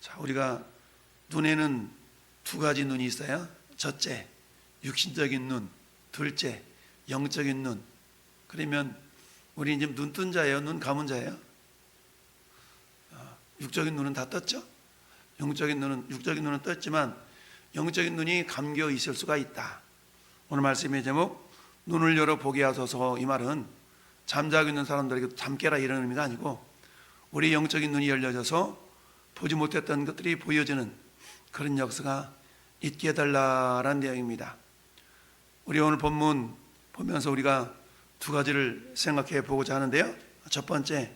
자, 우리가 눈에는 두 가지 눈이 있어요. 첫째, 육신적인 눈. 둘째, 영적인 눈. 그러면 우리 이제 눈 뜬 자예요? 눈 감은 자예요? 육적인 눈은 다 떴죠? 육적인 눈은 떴지만 영적인 눈이 감겨 있을 수가 있다. 오늘 말씀의 제목, 눈을 열어 보게 하소서. 이 말은 잠자고 있는 사람들에게 잠 깨라 이런 의미가 아니고 우리 영적인 눈이 열려져서 보지 못했던 것들이 보여지는 그런 역사가 있게 해달라는 내용입니다. 우리 오늘 본문 보면서 우리가 두 가지를 생각해 보고자 하는데요. 첫 번째,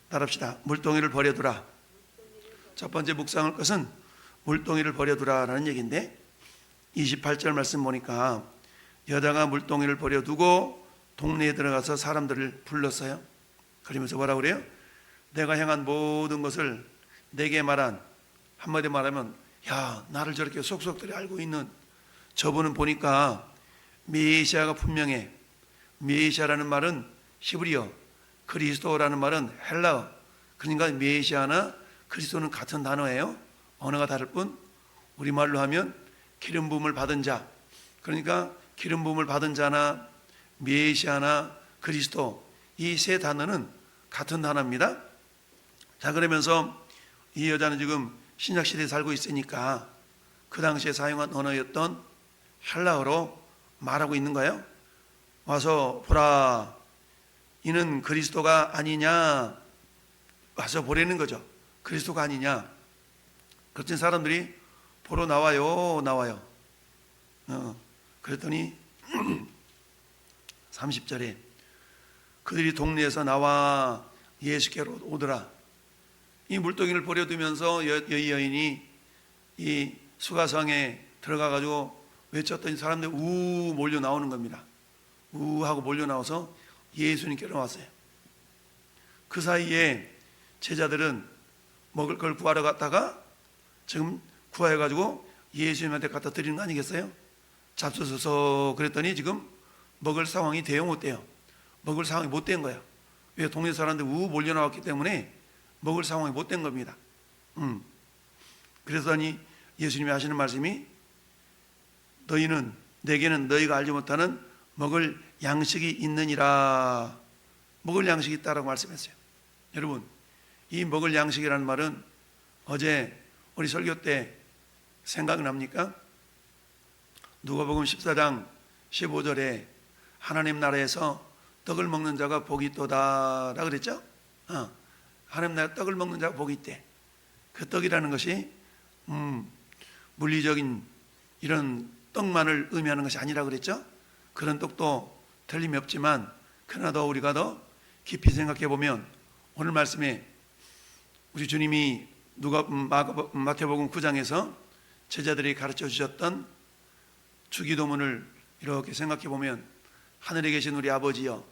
따라합시다. 물동이를 버려두라. 첫 번째 묵상할 것은 물동이를 버려두라라는 얘기인데 28절 말씀 보니까 여자가 물동이를 버려두고 동네에 들어가서 사람들을 불렀어요. 그러면서 뭐라고 그래요? 내가 행한 모든 것을 내게 말한, 한마디 말하면 야, 나를 저렇게 속속들이 알고 있는 저분은 보니까 메시아가 분명해. 메시아라는 말은 히브리어, 그리스도라는 말은 헬라어. 그러니까 메시아나 그리스도는 같은 단어예요. 언어가 다를 뿐 우리말로 하면 기름 부음을 받은 자. 그러니까 기름 부음을 받은 자나 메시아나 그리스도, 이 세 단어는 같은 단어입니다. 자, 그러면서 이 여자는 지금 신약시대에 살고 있으니까 그 당시에 사용한 언어였던 헬라어로 말하고 있는 거예요. 와서 보라, 이는 그리스도가 아니냐. 와서 보라는 거죠. 그리스도가 아니냐. 그랬더니 사람들이 보러 나와요. 그랬더니 30절에 그들이 동네에서 나와 예수께로 오더라. 이 물동이를 버려두면서 여인이 이 수가성에 들어가가지고 외쳤더니 사람들이 우 몰려 나오는 겁니다. 우 하고 몰려 나와서 예수님께로 왔어요. 그 사이에 제자들은 먹을 걸 구하러 갔다가 지금 구해가지고 예수님한테 갖다 드리는 거 아니겠어요? 잡수셔서. 그랬더니 지금 먹을 상황이 돼요, 못 돼요? 먹을 상황이 못 된 거예요. 왜? 동네 사람들 우 몰려 나왔기 때문에 먹을 상황이 못 된 겁니다. 그러더니 예수님이 하시는 말씀이 내게는 너희가 알지 못하는 먹을 양식이 있느니라. 먹을 양식이 있다라고 말씀했어요. 여러분, 이 먹을 양식이라는 말은 어제 우리 설교 때 생각납니까? 누가복음 14장 15절에 하나님 나라에서 떡을 먹는 자가 복이 있도다라고 그랬죠? 하나님 나라 떡을 먹는 자가 복이 있대. 그 떡이라는 것이 물리적인 이런 떡만을 의미하는 것이 아니라 그랬죠? 그런 떡도 틀림이 없지만 그러나 더 우리가 더 깊이 생각해 보면 오늘 말씀에 우리 주님이 마태복음 9장에서 제자들이 가르쳐 주셨던 주기도문을 이렇게 생각해 보면 하늘에 계신 우리 아버지여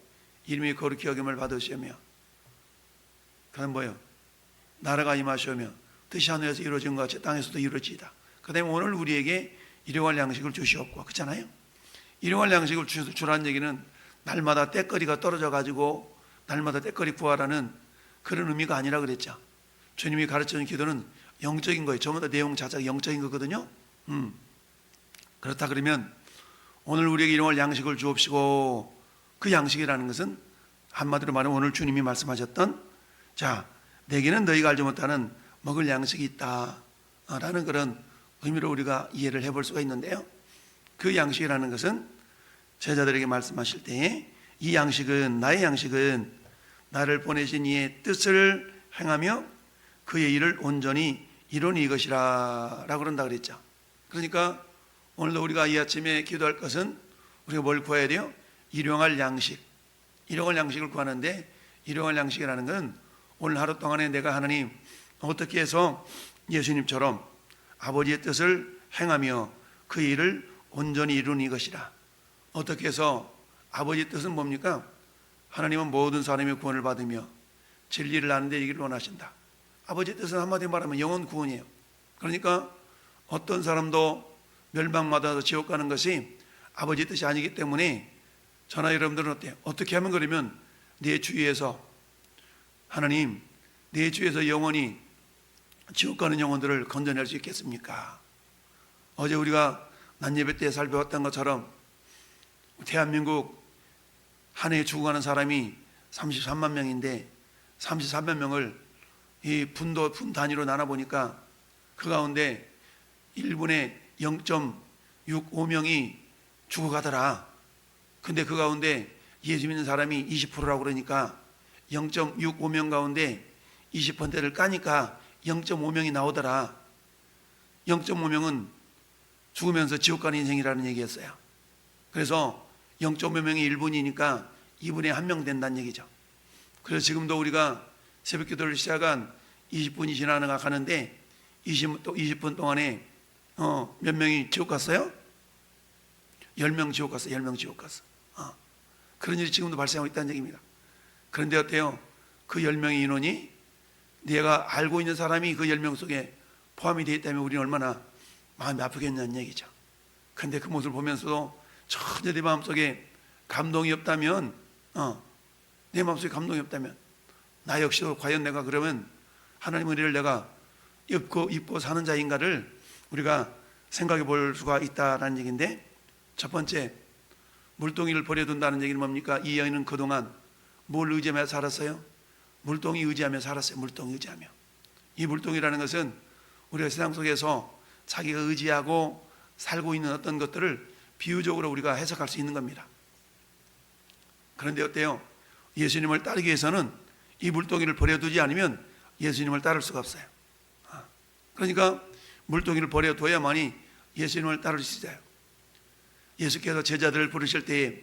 이름이 거룩히 여김을 받으시며 그다음 뭐예요? 나라가 임하시오며 뜻이 하늘에서 이루어진 것 같이 땅에서도 이루어지이다. 그 다음에 오늘 우리에게 일용할 양식을 주시옵고, 그렇잖아요? 일용할 양식을 주라는 얘기는 날마다 때거리가 떨어져 가지고 날마다 때거리 구하라는 그런 의미가 아니라 그랬죠. 주님이 가르쳐준 기도는 영적인 거예요. 전부 다 내용 자체가 영적인 거거든요. 그렇다 그러면 오늘 우리에게 일용할 양식을 주옵시고, 그 양식이라는 것은 한마디로 말하면 오늘 주님이 말씀하셨던 자, 내게는 너희가 알지 못하는 먹을 양식이 있다라는 그런 의미로 우리가 이해를 해볼 수가 있는데요. 그 양식이라는 것은 제자들에게 말씀하실 때에 이 양식은, 나의 양식은 나를 보내신 이의 뜻을 행하며 그의 일을 온전히 이루니 이것이라 라고 그런다 그랬죠. 그러니까 오늘도 우리가 이 아침에 기도할 것은 우리가 뭘 구해야 돼요? 일용할 양식. 일용할 양식을 구하는데 일용할 양식이라는 것은 오늘 하루 동안에 내가 하나님 어떻게 해서 예수님처럼 아버지의 뜻을 행하며 그 일을 온전히 이루는 이것이라. 어떻게 해서 아버지의 뜻은 뭡니까? 하나님은 모든 사람의 구원을 받으며 진리를 아는 데 이기를 원하신다. 아버지의 뜻은 한마디로 말하면 영혼 구원이에요. 그러니까 어떤 사람도 멸망받아서 지옥 가는 것이 아버지의 뜻이 아니기 때문에 저나 여러분들은 어때요? 어떻게 하면 그러면 내 주위에서 하나님, 내 주위에서 영혼이 지옥 가는 영혼들을 건져낼 수 있겠습니까? 어제 우리가 낮예배 때 살펴봤던 것처럼 대한민국 한 해에 죽어가는 사람이 33만 명인데 33만 명을 이 분 단위로 나눠보니까 그 가운데 1분에 0.65명이 죽어가더라. 근데 그 가운데 예수 믿는 사람이 20%라고 그러니까 0.65명 가운데 20%를 까니까 0.5명이 나오더라. 0.5명은 죽으면서 지옥 가는 인생이라는 얘기였어요. 그래서 0.5명이 1분이니까 2분에 1명 된다는 얘기죠. 그래서 지금도 우리가 새벽 기도를 시작한 20분이 지나가는데 20분 동안에 몇 명이 지옥 갔어요? 10명 지옥 갔어. 10명 지옥 갔어. 그런 일이 지금도 발생하고 있다는 얘기입니다. 그런데 어때요? 그 10명의 인원이 내가 알고 있는 사람이 그 10명 속에 포함이 되어 있다면 우리는 얼마나 마음이 아프겠냐는 얘기죠. 그런데 그 모습을 보면서도 전혀 내 마음속에 감동이 없다면 내 마음속에 감동이 없다면 나 역시도 과연 내가 그러면 하나님의 은혜를 내가 입고 사는 자인가를 우리가 생각해 볼 수가 있다는 얘기인데, 첫 번째, 물동이를 버려둔다는 얘기는 뭡니까? 이 여인은 그동안 뭘 의지하며 살았어요? 물동이 의지하며 살았어요. 물동이 의지하며. 이 물동이라는 것은 우리가 세상 속에서 자기가 의지하고 살고 있는 어떤 것들을 비유적으로 우리가 해석할 수 있는 겁니다. 그런데 어때요? 예수님을 따르기 위해서는 이 물동이를 버려두지 않으면 예수님을 따를 수가 없어요. 그러니까 물동이를 버려둬야만이 예수님을 따를 수 있어요. 예수께서 제자들을 부르실 때에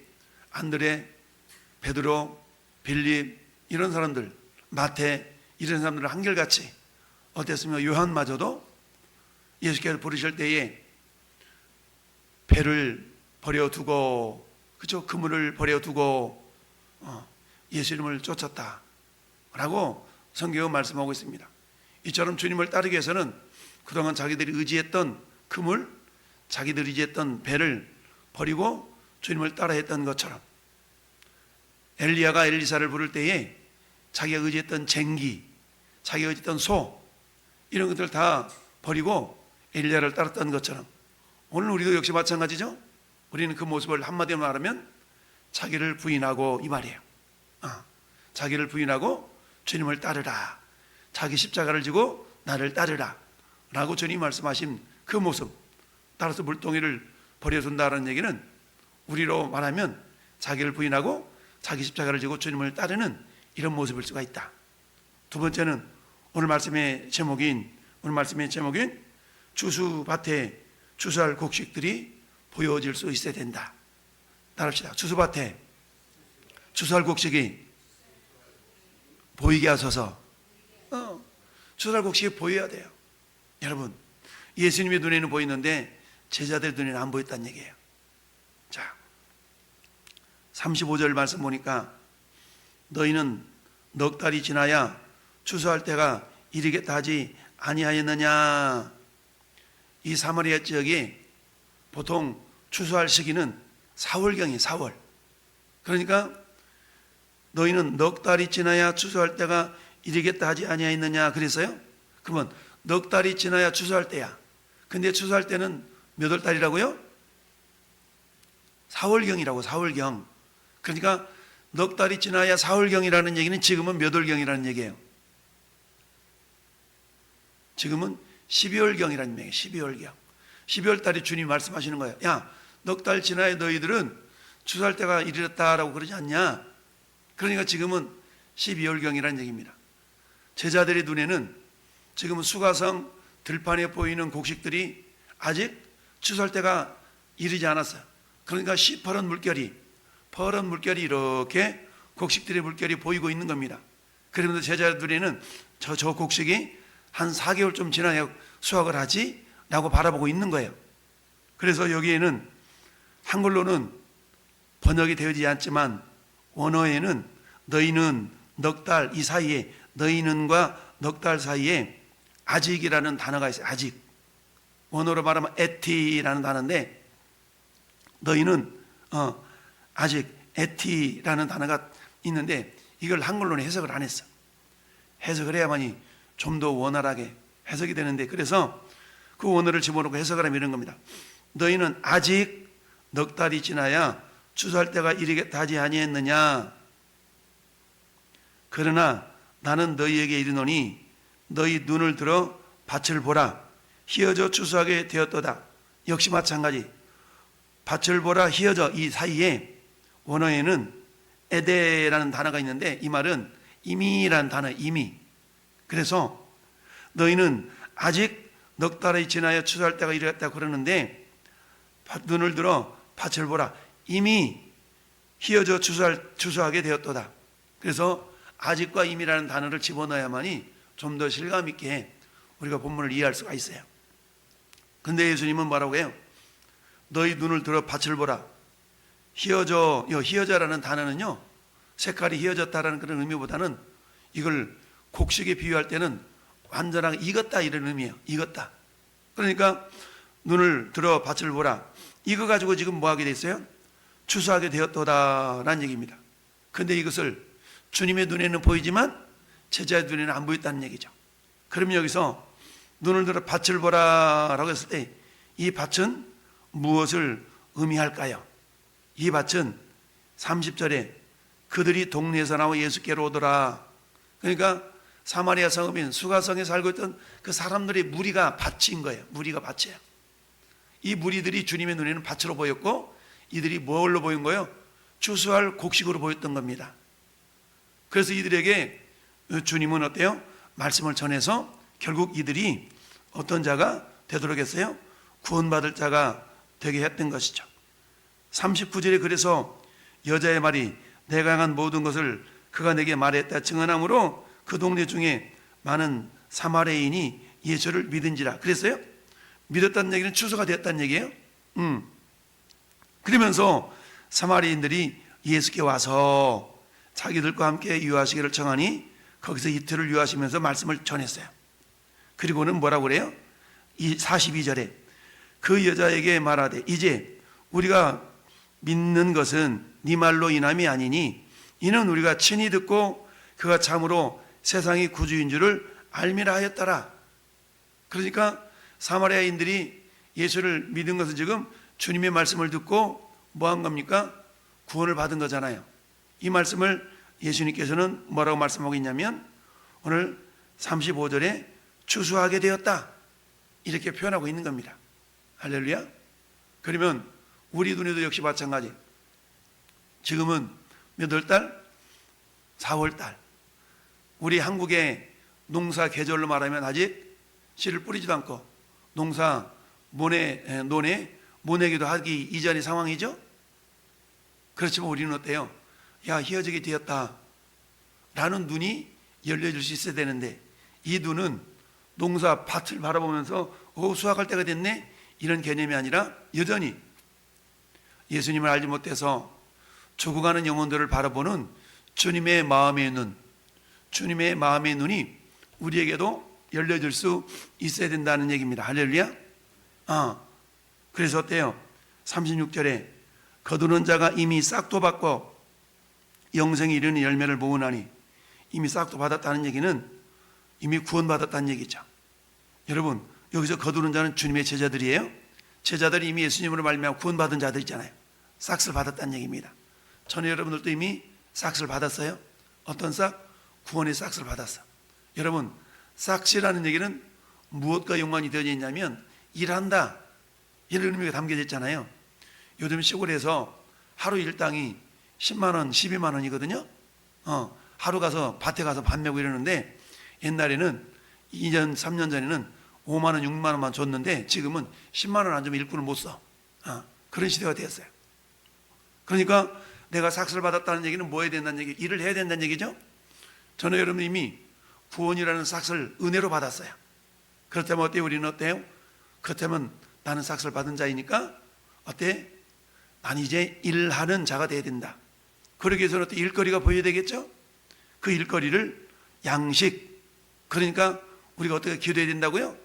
안드레, 베드로, 빌립 이런 사람들, 마태 이런 사람들을 한결같이 어땠으며 요한마저도 예수께서 부르실 때에 배를 버려두고, 그죠? 그물을 버려두고 예수님을 쫓았다라고 성경은 말씀하고 있습니다. 이처럼 주님을 따르기 위해서는 그동안 자기들이 의지했던 그물, 자기들이 의지했던 배를 버리고 주님을 따라 했던 것처럼, 엘리야가 엘리사를 부를 때에 자기가 의지했던 쟁기, 자기가 의지했던 소 이런 것들 다 버리고 엘리야를 따랐던 것처럼 오늘 우리도 역시 마찬가지죠. 우리는 그 모습을 한마디로 말하면 자기를 부인하고 이 말이에요. 자기를 부인하고 주님을 따르라. 자기 십자가를 지고 나를 따르라 라고 주님이 말씀하신 그 모습, 따라서 물동이를 버려둔다는 얘기는 우리로 말하면 자기를 부인하고 자기 십자가를 지고 주님을 따르는 이런 모습일 수가 있다. 두 번째는 오늘 말씀의 제목인 추수밭에 추수할 곡식들이 보여질 수 있어야 된다. 따라합시다. 추수밭에 추수할 곡식이 보이게 하소서. 추수할 곡식이 보여야 돼요. 여러분, 예수님의 눈에는 보이는데 제자들 눈에는 안 보였다는 얘기예요. 자, 35절 말씀 보니까 너희는 넉 달이 지나야 추수할 때가 이르겠다 하지 아니하였느냐. 이 사마리아 지역이 보통 추수할 시기는 4월경이에요. 4월. 그러니까 너희는 넉 달이 지나야 추수할 때가 이르겠다 하지 아니하였느냐 그랬어요. 그러면 넉 달이 지나야 추수할 때야. 근데 추수할 때는 몇 월 달이라고요? 4월경이라고. 4월경. 그러니까 넉 달이 지나야 4월경이라는 얘기는 지금은 몇 월경이라는 얘기예요? 지금은 12월경이라는 얘기예요. 12월경. 12월 달에 주님이 말씀하시는 거예요. 야, 넉 달 지나야 너희들은 추수할 때가 이르렀다라고 그러지 않냐? 그러니까 지금은 12월경이라는 얘기입니다. 제자들의 눈에는 지금은 수가성 들판에 보이는 곡식들이 아직 추수할 때가 이르지 않았어요. 그러니까 시퍼런 물결이, 퍼런 물결이 이렇게 곡식들의 물결이 보이고 있는 겁니다. 그러면서 제자들 눈에는 저 곡식이 한 4개월 좀 지나야 수확을 하지? 라고 바라보고 있는 거예요. 그래서 여기에는 한글로는 번역이 되어지지 않지만 원어에는 너희는 넉 달 이 사이에, 너희는과 넉 달 사이에 아직이라는 단어가 있어요. 아직. 원어로 말하면 에티라는 단어인데 너희는 아직 에티라는 단어가 있는데 이걸 한글로는 해석을 안 했어. 해석을 해야만이 좀 더 원활하게 해석이 되는데, 그래서 그 원어를 집어넣고 해석을 하면 이런 겁니다. 너희는 아직 넉 달이 지나야 추수할 때가 이르겠다 하지 아니했느냐. 그러나 나는 너희에게 이르노니 너희 눈을 들어 밭을 보라. 희어져 추수하게 되었도다. 역시 마찬가지. 밭을 보라, 희어져, 이 사이에 원어에는 에데라는 단어가 있는데, 이 말은 이미라는 단어, 이미. 그래서 너희는 아직 넉 달이 지나야 추수할 때가 이르겠다 그러는데, 눈을 들어 밭을 보라. 이미 희어져 추수하게 되었도다. 그래서 아직과 이미라는 단어를 집어넣어야만이 좀 더 실감 있게 우리가 본문을 이해할 수가 있어요. 근데 예수님은 뭐라고 해요? 너희 눈을 들어 밭을 보라. 희어져라는 단어는요, 색깔이 희어졌다라는 그런 의미보다는 이걸 곡식에 비유할 때는 완전하게 익었다 이런 의미예요. 익었다. 그러니까 눈을 들어 밭을 보라. 이거 가지고 지금 뭐 하게 됐어요? 추수하게 되었도다라는 얘기입니다. 근데 이것을 주님의 눈에는 보이지만 제자의 눈에는 안 보였다는 얘기죠. 그럼 여기서 눈을 들어 밭을 보라라고 했을 때 이 밭은 무엇을 의미할까요? 이 밭은 30절에 그들이 동네에서 나와 예수께로 오더라. 그러니까 사마리아 성읍인 수가성에 살고 있던 그 사람들의 무리가 밭인 거예요. 무리가 밭이에요. 이 무리들이 주님의 눈에는 밭으로 보였고, 이들이 뭘로 보인 거예요? 추수할 곡식으로 보였던 겁니다. 그래서 이들에게 주님은 어때요? 말씀을 전해서 결국 이들이 어떤 자가 되도록 했어요? 구원받을 자가 되게 했던 것이죠. 39절에 그래서 여자의 말이 내가 행한 모든 것을 그가 내게 말했다 증언함으로 그 동네 중에 많은 사마리아인이 예수를 믿은지라. 그랬어요? 믿었다는 얘기는 추수가 되었다는 얘기예요. 그러면서 사마리아인들이 예수께 와서 자기들과 함께 유하시기를 청하니 거기서 이틀을 유하시면서 말씀을 전했어요. 그리고는 뭐라고 그래요? 42절에 그 여자에게 말하되 이제 우리가 믿는 것은 네 말로 인함이 아니니 이는 우리가 친히 듣고 그가 참으로 세상의 구주인 줄을 알미라 하였더라. 그러니까 사마리아인들이 예수를 믿은 것은 지금 주님의 말씀을 듣고 뭐 한 겁니까? 구원을 받은 거잖아요. 이 말씀을 예수님께서는 뭐라고 말씀하고 있냐면 오늘 35절에 추수하게 되었다 이렇게 표현하고 있는 겁니다. 할렐루야. 그러면 우리 눈에도 역시 마찬가지. 지금은 몇 월 달? 4월 달. 우리 한국의 농사 계절로 말하면 아직 씨를 뿌리지도 않고 농사 논에 모내기도 하기 이전의 상황이죠. 그렇지만 우리는 어때요? 야, 희어지게 되었다 라는 눈이 열려질 수 있어야 되는데, 이 눈은 농사 밭을 바라보면서 수확할 때가 됐네 이런 개념이 아니라 여전히 예수님을 알지 못해서 죽어가는 영혼들을 바라보는 주님의 마음의 눈, 주님의 마음의 눈이 우리에게도 열려질 수 있어야 된다는 얘기입니다. 할렐루야. 그래서 어때요? 36절에 거두는 자가 이미 싹도 받고 영생에 이르는 열매를 모으나니, 이미 싹도 받았다는 얘기는 이미 구원받았다는 얘기죠. 여러분, 여기서 거두는 자는 주님의 제자들이에요. 제자들이 이미 예수님으로 말미암아 구원받은 자들 있잖아요. 싹을 받았다는 얘기입니다. 저는 여러분들도 이미 싹을 받았어요. 어떤 싹? 구원의 싹을 받았어. 여러분, 싹이라는 얘기는 무엇과 연관이 되어 있냐면 일한다 이런 의미가 담겨져 있잖아요. 요즘 시골에서 하루 일당이 10만 원, 12만 원이거든요. 하루 가서 밭에 가서 밥 메고 이러는데, 옛날에는 2년, 3년 전에는 5만 원, 6만 원만 줬는데 지금은 10만 원 안 주면 일꾼을 못 써. 그런 시대가 되었어요. 그러니까 내가 삭슬 받았다는 얘기는 뭐 해야 된다는 얘기? 일을 해야 된다는 얘기죠. 저는 여러분 이미 구원이라는 삭슬 은혜로 받았어요. 그렇다면 어때요? 우리는 어때요? 그렇다면 나는 삭슬 받은 자이니까 어때? 난 이제 일하는 자가 돼야 된다. 그러기 위해서는 어때? 일거리가 보여야 되겠죠? 그 일거리를 양식, 그러니까 우리가 어떻게 기도해야 된다고요?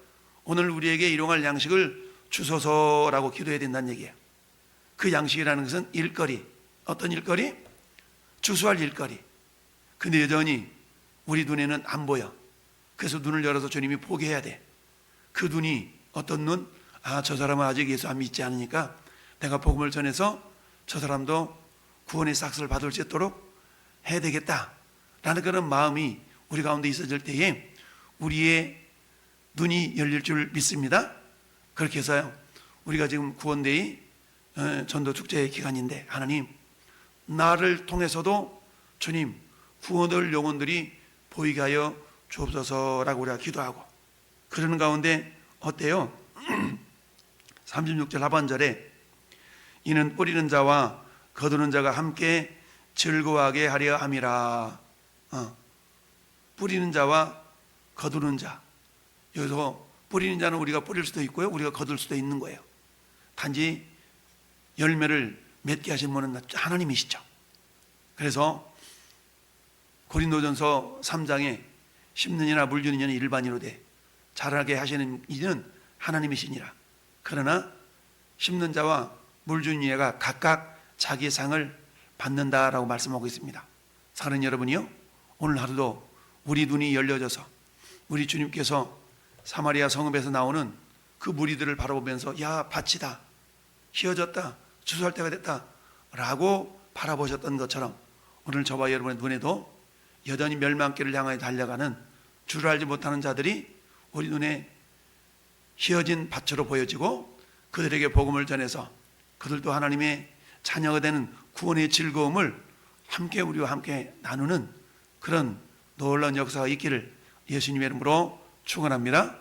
오늘 우리에게 일용할 양식을 주소서라고 기도해야 된다는 얘기예요. 그 양식이라는 것은 일거리. 어떤 일거리? 주수할 일거리. 근데 여전히 우리 눈에는 안 보여. 그래서 눈을 열어서 주님이 보게 해야 돼. 그 눈이 어떤 눈? 아, 저 사람은 아직 예수 안 믿지 않으니까 내가 복음을 전해서 저 사람도 구원의 싹스를 받을 수 있도록 해야 되겠다 라는 그런 마음이 우리 가운데 있어질 때에 우리의 눈이 열릴 줄 믿습니다. 그렇게 해서요, 우리가 지금 구원데이 전도축제 기간인데, 하나님 나를 통해서도 주님 구원될 영혼들이 보이게 하여 주옵소서라고 우리가 기도하고, 그러는 가운데 어때요? 36절 하반절에 이는 뿌리는 자와 거두는 자가 함께 즐거워하게 하려 함이라. 뿌리는 자와 거두는 자, 여기서 뿌리는 자는 우리가 뿌릴 수도 있고요, 우리가 거둘 수도 있는 거예요. 단지 열매를 맺게 하신 분은 하나님이시죠. 그래서 고린도전서 3장에 심는 이나 물 주는 이는 일반이로 돼 자라게 하시는 이는 하나님이시니라. 그러나 심는 자와 물 주는 이가 각각 자기의 상을 받는다라고 말씀하고 있습니다. 사랑하는 여러분이요, 오늘 하루도 우리 눈이 열려져서 우리 주님께서 사마리아 성읍에서 나오는 그 무리들을 바라보면서 야, 밭이다, 휘어졌다, 추수할 때가 됐다 라고 바라보셨던 것처럼 오늘 저와 여러분의 눈에도 여전히 멸망길을 향하여 달려가는 주를 알지 못하는 자들이 우리 눈에 휘어진 밭으로 보여지고, 그들에게 복음을 전해서 그들도 하나님의 자녀가 되는 구원의 즐거움을 함께 우리와 함께 나누는 그런 놀라운 역사가 있기를 예수님의 이름으로 축원합니다.